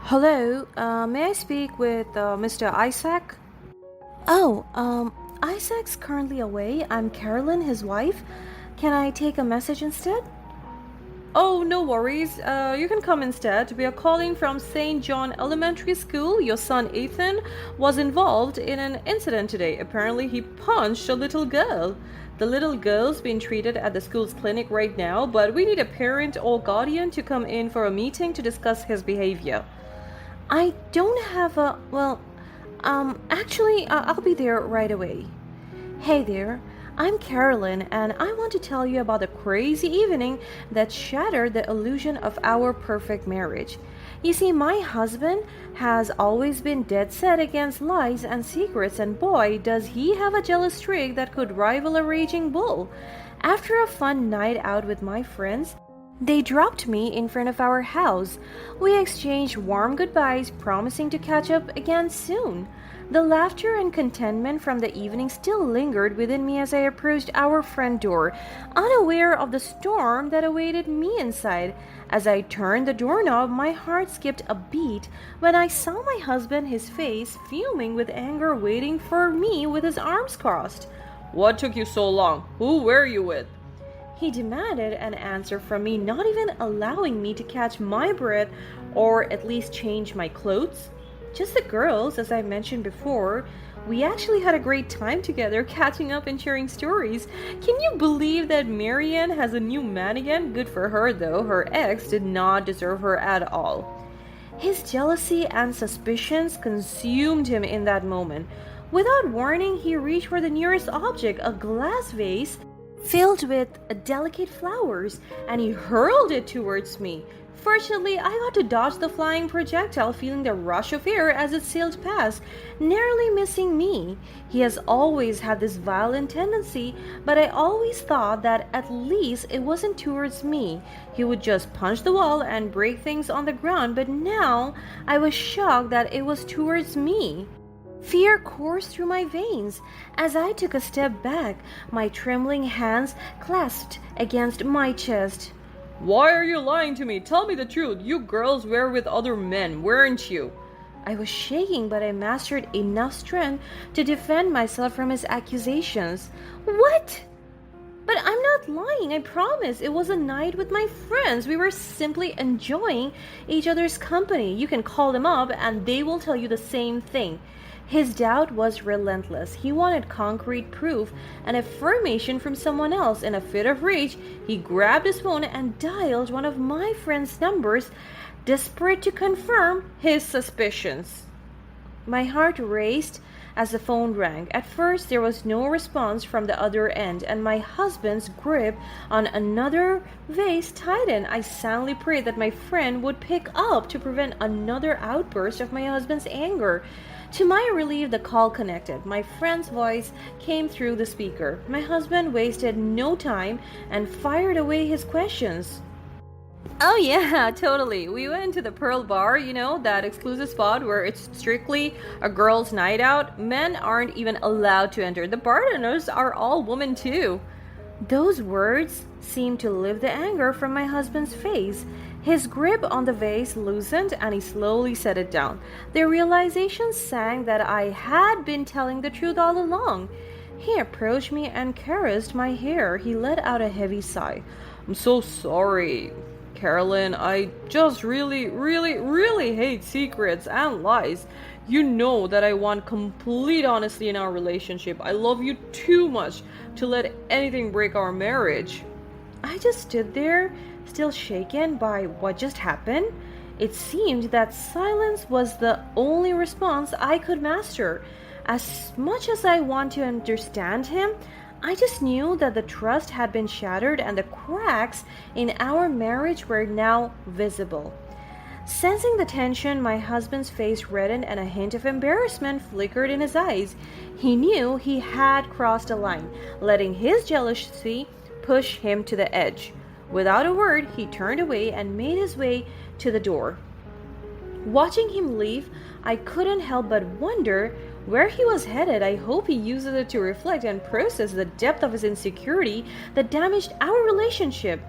Hello, may I speak with Mr. Isaac? Oh, Isaac's currently away. I'm Carolyn, his wife. Can I take a message instead? Oh, no worries. You can come instead. We are calling from St. John Elementary School. Your son Ethan was involved in an incident today. Apparently, he punched a little girl. The little girl's being treated at the school's clinic right now, but we need a parent or guardian to come in for a meeting to discuss his behavior. I don't have a. I'll be there right away. Hey there, I'm Carolyn, and I want to tell you about the crazy evening that shattered the illusion of our perfect marriage. You see, my husband has always been dead set against lies and secrets, and boy, does he have a jealous streak that could rival a raging bull. After a fun night out with my friends, they dropped me in front of our house. We exchanged warm goodbyes, promising to catch up again soon. The laughter and contentment from the evening still lingered within me as I approached our front door, unaware of the storm that awaited me inside. As I turned the doorknob, my heart skipped a beat when I saw my husband, his face fuming with anger, waiting for me with his arms crossed. What took you so long? Who were you with? He demanded an answer from me, not even allowing me to catch my breath or at least change my clothes. Just the girls, as I mentioned before. We actually had a great time together, catching up and sharing stories. Can you believe that Marianne has a new man again? Good for her, though. Her ex did not deserve her at all. His jealousy and suspicions consumed him in that moment. Without warning, he reached for the nearest object, a glass vase filled with delicate flowers, and he hurled it towards me. Fortunately, I got to dodge the flying projectile, feeling the rush of air as it sailed past, narrowly missing me. He has always had this violent tendency, but I always thought that at least it wasn't towards me. He would just punch the wall and break things on the ground, but now I was shocked that it was towards me. Fear coursed through my veins as I took a step back, my trembling hands clasped against my chest. Why are you lying to me? Tell me the truth. You girls were with other men, weren't you? I was shaking, but I mastered enough strength to defend myself from his accusations. What? But I'm not lying, I promise. It was a night with my friends. We were simply enjoying each other's company. You can call them up and they will tell you the same thing. His doubt was relentless. He wanted concrete proof and affirmation from someone else. In a fit of rage, he grabbed his phone and dialed one of my friend's numbers, desperate to confirm his suspicions. My heart raced as the phone rang. At first, there was no response from the other end, and my husband's grip on another vase tightened. I silently prayed that my friend would pick up to prevent another outburst of my husband's anger. To my relief, the call connected. My friend's voice came through the speaker. My husband wasted no time and fired away his questions. Oh yeah, totally. We went to the Pearl Bar, that exclusive spot where it's strictly a girls' night out. Men aren't even allowed to enter. The bartenders are all women too. Those words seemed to lift the anger from my husband's face. His grip on the vase loosened and he slowly set it down. The realization sank that I had been telling the truth all along. He approached me and caressed my hair. He let out a heavy sigh. I'm so sorry, Carolyn. I just really hate secrets and lies. You know that I want complete honesty in our relationship. I love you too much to let anything break our marriage. I just stood there, still shaken by what just happened. It seemed that silence was the only response I could master. As much as I want to understand him, I just knew that the trust had been shattered and the cracks in our marriage were now visible. Sensing the tension, my husband's face reddened and a hint of embarrassment flickered in his eyes. He knew he had crossed a line, letting his jealousy push him to the edge. Without a word, he turned away and made his way to the door. Watching him leave, I couldn't help but wonder where he was headed. I hope he uses it to reflect and process the depth of his insecurity that damaged our relationship.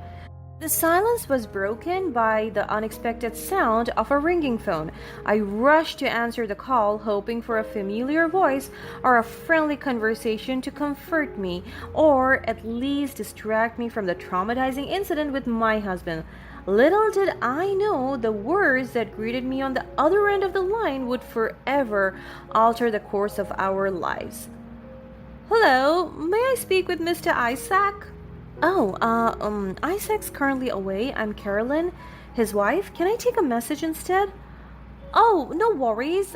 The silence was broken by the unexpected sound of a ringing phone. I rushed to answer the call, hoping for a familiar voice or a friendly conversation to comfort me, or at least distract me from the traumatizing incident with my husband. Little did I know the words that greeted me on the other end of the line would forever alter the course of our lives. Hello, may I speak with Mr. Isaac? Isaac's currently away. I'm Carolyn, his wife. Can I take a message instead? Oh, no worries.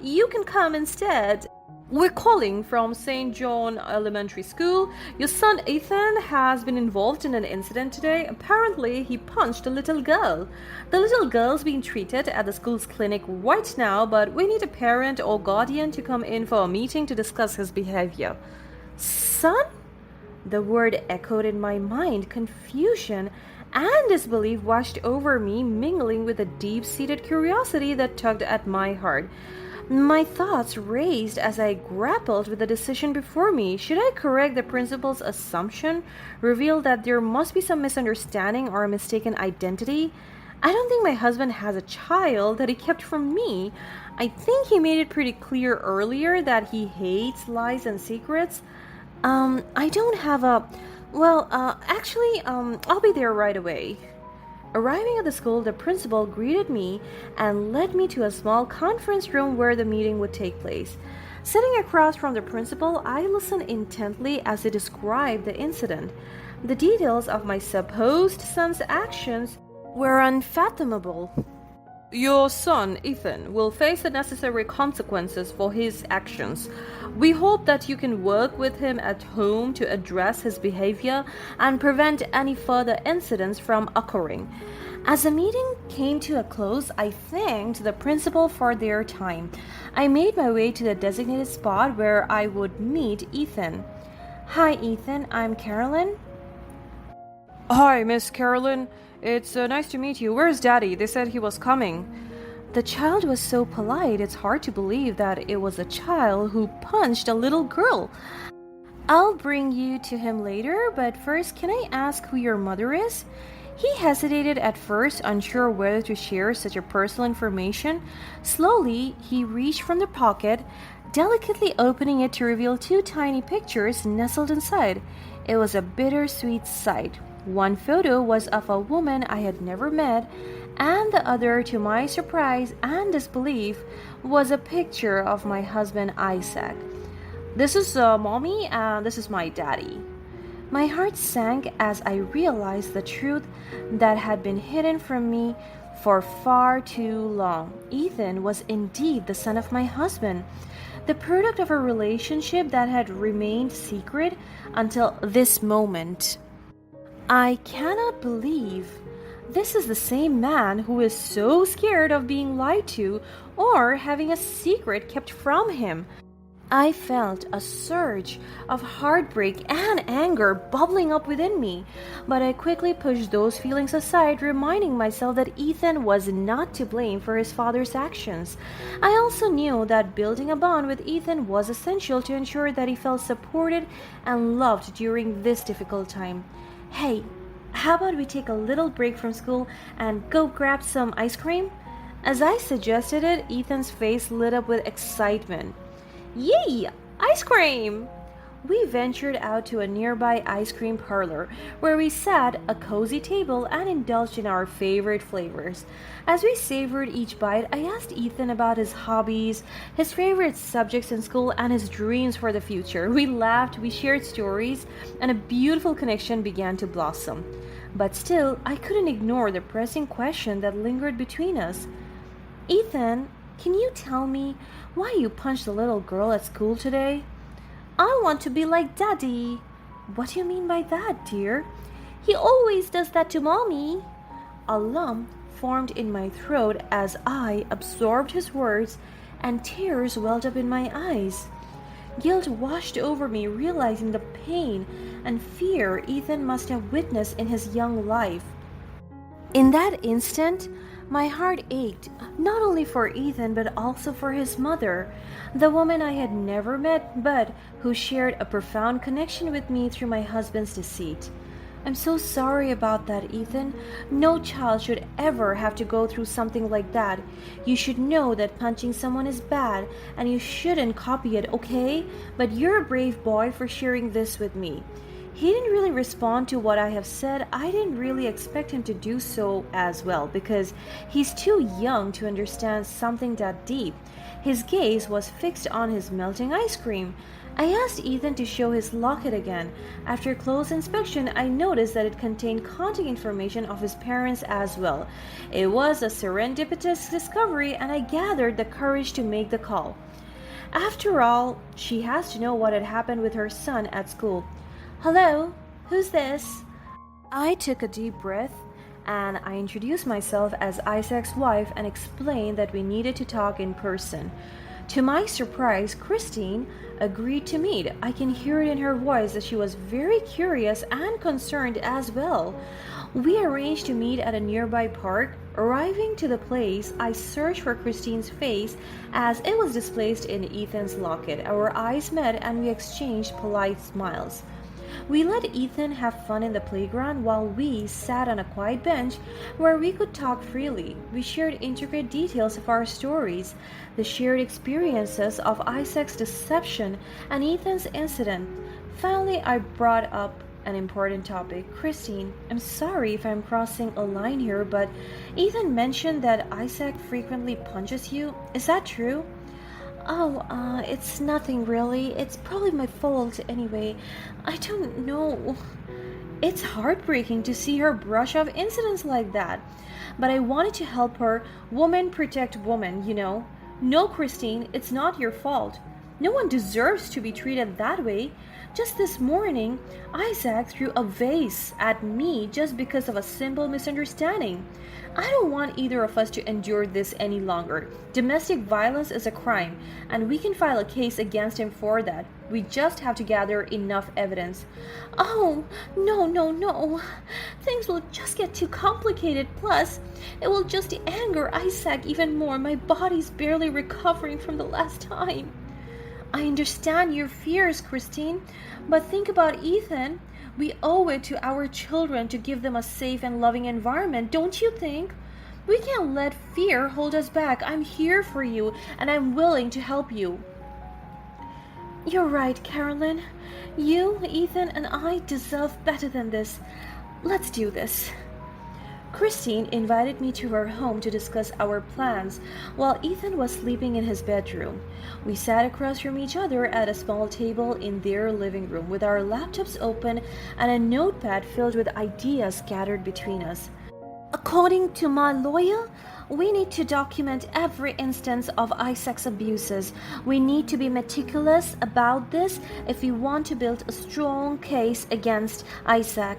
You can come instead. We're calling from St. John Elementary School. Your son Ethan has been involved in an incident today. Apparently, he punched a little girl. The little girl's being treated at the school's clinic right now, but we need a parent or guardian to come in for a meeting to discuss his behavior. Son? The word echoed in my mind. Confusion and disbelief washed over me, mingling with a deep-seated curiosity that tugged at my heart. My thoughts raced as I grappled with the decision before me. Should I correct the principal's assumption, reveal that there must be some misunderstanding or a mistaken identity? I don't think my husband has a child that he kept from me. I think he made it pretty clear earlier that he hates lies and secrets. I don't have a... I'll be there right away. Arriving at the school, the principal greeted me and led me to a small conference room where the meeting would take place. Sitting across from the principal, I listened intently as he described the incident. The details of my supposed son's actions were unfathomable. Your son, Ethan, will face the necessary consequences for his actions. We hope that you can work with him at home to address his behavior and prevent any further incidents from occurring. As the meeting came to a close, I thanked the principal for their time. I made my way to the designated spot where I would meet Ethan. Hi, Ethan. I'm Carolyn. Hi, Miss Carolyn. It's nice to meet you. Where's Daddy? They said he was coming. The child was so polite, it's hard to believe that it was a child who punched a little girl. I'll bring you to him later, but first, can I ask who your mother is? He hesitated at first, unsure whether to share such a personal information. Slowly, he reached from the pocket, delicately opening it to reveal two tiny pictures nestled inside. It was a bittersweet sight. One photo was of a woman I had never met, and the other, to my surprise and disbelief, was a picture of my husband Isaac. This is Mommy, and this is my daddy. My heart sank as I realized the truth that had been hidden from me for far too long. Ethan was indeed the son of my husband, the product of a relationship that had remained secret until this moment. I cannot believe this is the same man who is so scared of being lied to or having a secret kept from him. I felt a surge of heartbreak and anger bubbling up within me, but I quickly pushed those feelings aside, reminding myself that Ethan was not to blame for his father's actions. I also knew that building a bond with Ethan was essential to ensure that he felt supported and loved during this difficult time. Hey, how about we take a little break from school and go grab some ice cream? As I suggested it, Ethan's face lit up with excitement. Yay! Ice cream! We ventured out to a nearby ice cream parlor where we sat at a cozy table and indulged in our favorite flavors. As we savored each bite, I asked Ethan about his hobbies, his favorite subjects in school, and his dreams for the future. We laughed, we shared stories, and a beautiful connection began to blossom. But still, I couldn't ignore the pressing question that lingered between us. Ethan, can you tell me why you punched the little girl at school today? I want to be like Daddy. What do you mean by that, dear? He always does that to Mommy. A lump formed in my throat as I absorbed his words, and tears welled up in my eyes. Guilt washed over me, realizing the pain and fear Ethan must have witnessed in his young life. In that instant, my heart ached, not only for Ethan but also for his mother, the woman I had never met but who shared a profound connection with me through my husband's deceit. I'm so sorry about that, Ethan. No child should ever have to go through something like that. You should know that punching someone is bad and you shouldn't copy it, okay? But you're a brave boy for sharing this with me. He didn't really respond to what I have said. I didn't really expect him to do so as well because he's too young to understand something that deep. His gaze was fixed on his melting ice cream. I asked Ethan to show his locket again. After close inspection, I noticed that it contained contact information of his parents as well. It was a serendipitous discovery, and I gathered the courage to make the call. After all, she has to know what had happened with her son at school. Hello, who's this? I took a deep breath and I introduced myself as Isaac's wife and explained that we needed to talk in person. To my surprise, Christine agreed to meet. I can hear it in her voice that she was very curious and concerned as well. We arranged to meet at a nearby park. Arriving to the place, I searched for Christine's face as it was displayed in Ethan's locket. Our eyes met and we exchanged polite smiles. We let Ethan have fun in the playground while we sat on a quiet bench where we could talk freely. We shared intricate details of our stories, the shared experiences of Isaac's deception and Ethan's incident. Finally, I brought up an important topic. Christine, I'm sorry if I'm crossing a line here, but Ethan mentioned that Isaac frequently punches you. Is that true? Oh, it's nothing really. It's probably my fault anyway. I don't know. It's heartbreaking to see her brush off incidents like that. But I wanted to help her. Woman protect woman, you know. No, Christine, it's not your fault. No one deserves to be treated that way. Just this morning, Isaac threw a vase at me just because of a simple misunderstanding. I don't want either of us to endure this any longer. Domestic violence is a crime, and we can file a case against him for that. We just have to gather enough evidence. Oh, no. Things will just get too complicated. Plus, it will just anger Isaac even more. My body's barely recovering from the last time. I understand your fears, Christine, but think about Ethan. We owe it to our children to give them a safe and loving environment, don't you think? We can't let fear hold us back. I'm here for you, and I'm willing to help you. You're right, Carolyn. You, Ethan, and I deserve better than this. Let's do this. Christine invited me to her home to discuss our plans while Ethan was sleeping in his bedroom. We sat across from each other at a small table in their living room with our laptops open and a notepad filled with ideas scattered between us. According to my lawyer, we need to document every instance of Isaac's abuses. We need to be meticulous about this if we want to build a strong case against Isaac.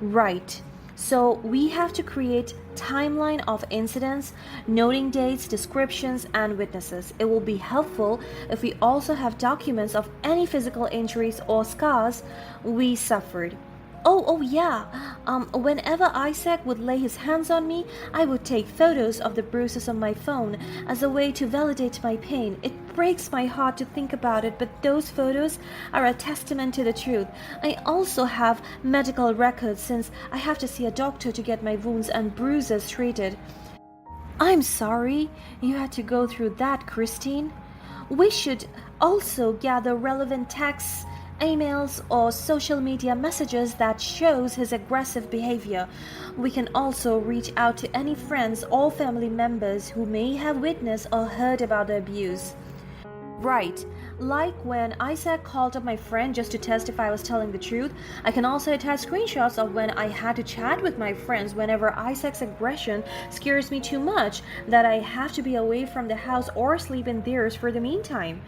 Right. So we have to create timeline of incidents, noting dates, descriptions, and witnesses. It will be helpful if we also have documents of any physical injuries or scars we suffered. Oh yeah. Whenever Isaac would lay his hands on me, I would take photos of the bruises on my phone as a way to validate my pain. It breaks my heart to think about it, but those photos are a testament to the truth. I also have medical records since I have to see a doctor to get my wounds and bruises treated. I'm sorry you had to go through that, Christine. We should also gather relevant texts, emails, or social media messages that shows his aggressive behavior. We can also reach out to any friends or family members who may have witnessed or heard about the abuse. Right. Like when Isaac called up my friend just to test if I was telling the truth. I can also attach screenshots of when I had to chat with my friends whenever Isaac's aggression scares me too much that I have to be away from the house or sleep in theirs for the meantime.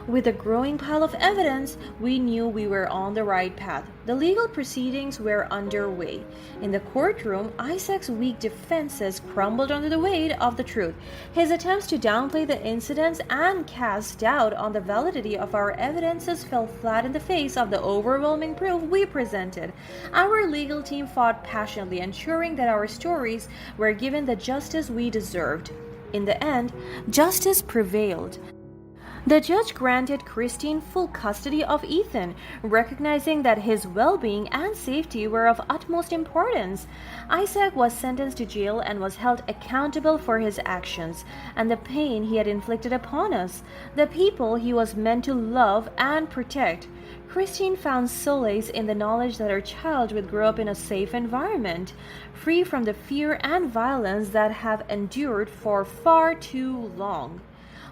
With a growing pile of evidence, we knew we were on the right path. The legal proceedings were underway. In the courtroom, Isaac's weak defenses crumbled under the weight of the truth. His attempts to downplay the incidents and cast doubt on the validity of our evidences fell flat in the face of the overwhelming proof we presented. Our legal team fought passionately, ensuring that our stories were given the justice we deserved. In the end, justice prevailed. The judge granted Christine full custody of Ethan, recognizing that his well being and safety were of utmost importance. Isaac was sentenced to jail and was held accountable for his actions and the pain he had inflicted upon us, the people he was meant to love and protect. Christine found solace in the knowledge that her child would grow up in a safe environment, free from the fear and violence that have endured for far too long.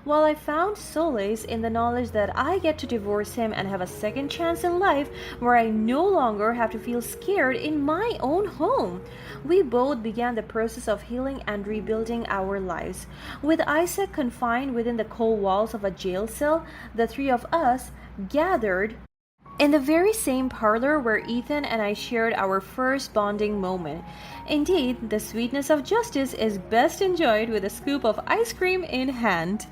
While I found solace in the knowledge that I get to divorce him and have a second chance in life where I no longer have to feel scared in my own home, we both began the process of healing and rebuilding our lives. With Isaac confined within the cold walls of a jail cell, the three of us gathered in the very same parlor where Ethan and I shared our first bonding moment. Indeed, the sweetness of justice is best enjoyed with a scoop of ice cream in hand.